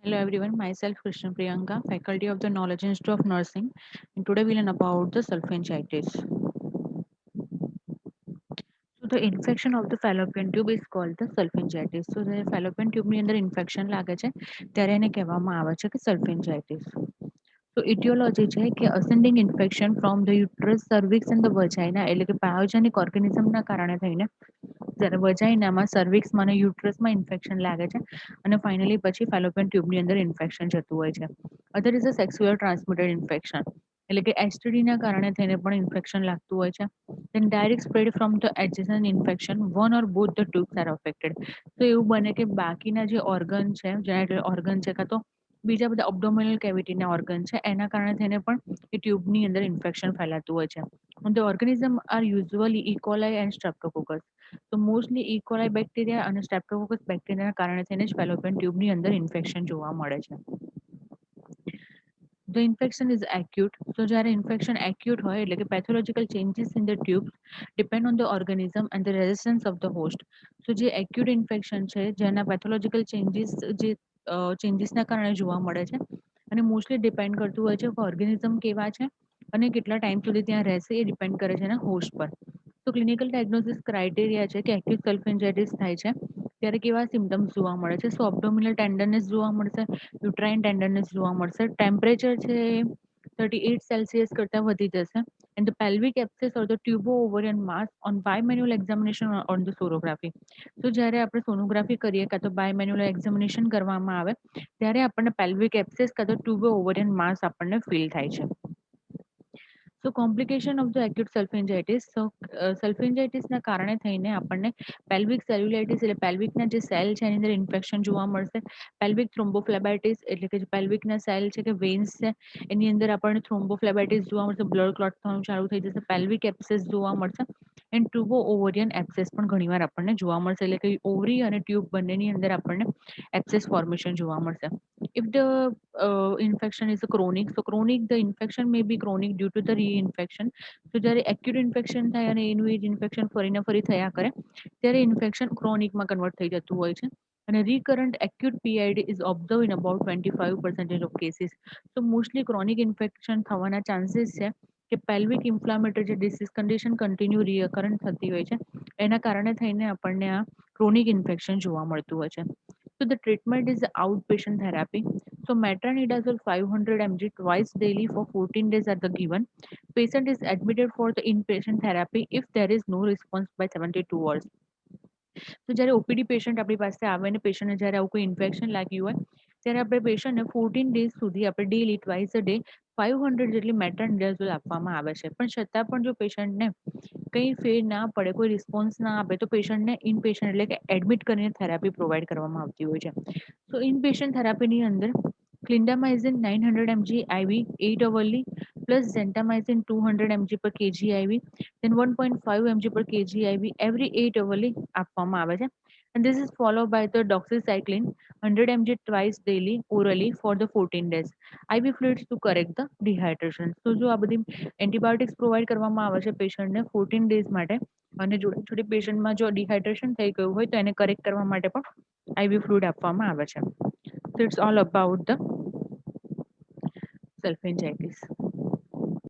Hello everyone, myself Krishna Priyanka, faculty of the Knowledge Institute of Nursing, and today we'll learn about the sulfengitis. So the infection of the fallopian tube is called the sulfengitis. So the fallopian tube ની અંદર infection લાગે છે ત્યારે એને કહેવામાં આવે છે કે સલ્ફેન્જાઇટિસ. તો ઇટિયોલોજી છે કે ascending infection from the uterus cervix and the vagina એટલે કે પાયોજનિક ઓર્ગેનિઝમના કારણે થઈને જ્યારે વજાઇનામાં સર્વિક્સમાં અને યુટ્રસમાં ઇન્ફેક્શન લાગે છે અને ફાઇનલી પછી ફેલોપિયન ટ્યુબની અંદર ઇન્ફેક્શન જતું હોય છે. Other is a sexual transmitted infection એટલે કે એસટીડીના કારણે થઈને પણ ઇન્ફેક્શન લાગતું હોય છે. then direct spread from the adjacent infection one or both the tubes are affected. તો એવું બને કે બાકીના જે ઓર્ગન છે જેના ઓર્ગન છે કાં તો બીજા બધા અબડોમિનલ કેવિટીના ઓર્ગન છે એના કારણે થઈને પણ એ ટ્યુબની અંદર ઇન્ફેક્શન ફેલાતું હોય છે. The organism are usually E coli and streptococcus. તો મોસ્ટલી ઇકોલાઈ બેક્ટેરિયા અને સ્ટ્રેપ્ટોકોકસ બેક્ટેરિયાના કારણે થઈને જ ફેલોપિયન ટ્યુબની અંદર ઇન્ફેક્શન જોવા મળે છે. The infection is acute. So જ્યારે ઇન્ફેક્શન એક્યુટ હોય એટલે કે pathological changes in the tube depend on the organism and the resistance of the host. તો જે એક્યુટ ઇન્ફેક્શન છે જેના પેથોલોજીકલ ચેન્જીસના કારણે જોવા મળે છે અને મોસ્ટલી ડિપેન્ડ કરતું હોય છે કે ઓર્ગેનિઝમ કેવા છે અને કેટલા ટાઈમ સુધી ત્યાં રહેશે એ ડિપેન્ડ કરે છે એના હોસ્ટ પર. તો ક્લિનિકલ ડાયગ્નોસિસ ક્રાઇટેરિયા છે કે એક્યુટ સલ્ફેન્જાઇટિસ થાય છે ત્યારે કેવા સિમ્ટમ્સ જોવા મળે છે. સો અબડોમિનલ ટેન્ડરનેસ જોવા મળશે, યુટ્રાઇન ટેન્ડરનેસ જોવા મળશે, ટેમ્પરેચર છે એ 38 સેલ્સિયસ કરતાં વધી જશે and the pelvic abscess or the tubo-ovarian mass on bimanual examination on the sonography. તો જ્યારે આપણે સોનોગ્રાફી કરીએ કાં તો બાયમેન્યુઅલ એક્ઝામિનેશન કરવામાં આવે ત્યારે આપણને પેલ્વિક એબ્સેસ કાં તો ટ્યુબો ઓવરિયન માસ આપણને ફીલ થાય છે. સો કોમ્પ્લિકેશન ઓફ ધ એક્યુટ સલ્ફેન્જાઇટિસ. સો સલ્ફેન્જાઇટિસના કારણે થઈને આપણને પેલ્વિક સેલ્યુલાઇટિસ એટલે પેલ્વિકના જે સેલ છે એની અંદર ઇન્ફેક્શન જોવા મળશે. પેલ્વિક થ્રોમ્બોફ્લેબાઇટિસ એટલે કે જે પેલ્વિકના સેલ છે કે વેન્સ છે એની અંદર આપણને થ્રોમ્બોફ્લેબાઇટિસ જોવા મળશે, બ્લડ ક્લોટ થવાનું ચાલુ થઈ જશે, પેલ્વિક એબ્સેસ જોવા મળશે એન્ડ ટ્યુબો ઓવરિયન એબ્સેસ પણ ઘણીવાર આપણને જોવા મળશે એટલે કે ઓવરી અને ટ્યુબ બંનેની અંદર આપણને એબ્સેસ ફોર્મેશન જોવા મળશે. If the infection is a chronic, so chronic the infection may be chronic due to the reinfection. તો જ્યારે એક્યુટ ઇન્ફેક્શન થાય અને એનું એ જ ઇન્ફેક્શન ફરીને ફરી થયા કરે ત્યારે ઇન્ફેક્શન ક્રોનિકમાં કન્વર્ટ થઈ જતું હોય છે અને recurrent acute PID is observed in about 25% of cases. તો મોસ્ટલી ક્રોનિક ઇન્ફેક્શન થવાના ચાન્સીસ છે કે પેલ્વિક ઇન્ફ્લામેટરી જે ડિસીઝ કન્ડિશન કન્ટિન્યુ રિકરન્ટ થતી હોય છે એના કારણે થઈને આપણને આ ક્રોનિક ઇન્ફેક્શન જોવા મળતું હોય છે. So the treatment is outpatient therapy. So metronidazole 500 mg twice daily for 14 days are the given. Patient is admitted for the inpatient therapy if there is no response by 72 hours. તો જ્યારે OPD patient આપણી પાસે આવે અને પેશન્ટને જ્યારે આવું કોઈ ઇન્ફેક્શન લાગ્યું હોય ત્યારે આપણે પેશન્ટને 14 ડેઝ સુધી આપણે ડેલી ટ્વાઇસ અ ડે 500 જેટલી મેટ્રોનિડાઝોલ આપવામાં આવે છે. પણ છતાં પણ જો પેશન્ટને કંઈ ફેર ના પડે, કોઈ રિસ્પોન્સ ના આપે તો પેશન્ટને ઇનપેશન્ટ એટલે કે એડમિટ કરીને થેરાપી પ્રોવાઈડ કરવામાં આવતી હોય છે. તો ઇનપેશન્ટ થેરાપીની અંદર ક્લિન્ડામાઇઝિન 900 mg IV 8 hourly plus zentamicin 200 mg per kg IV then 1.5 mg per kg IV every 8 hourly આપવામાં આવે છે. And this is followed by the doxycycline 100 mg twice daily orally for the 14 days. IV fluids to correct the dehydration. તો જો આ બધી antibiotics provide કરવામાં આવે છે પેશન્ટને 14 ડેઝ માટે અને જોડે જોડે પેશન્ટમાં જો ડિહાઇડ્રેશન થઈ ગયું હોય તો એને કરેક્ટ કરવા માટે પણ IV ફ્લુઇડ આપવામાં આવે છે. So it's all about the sulfengitis.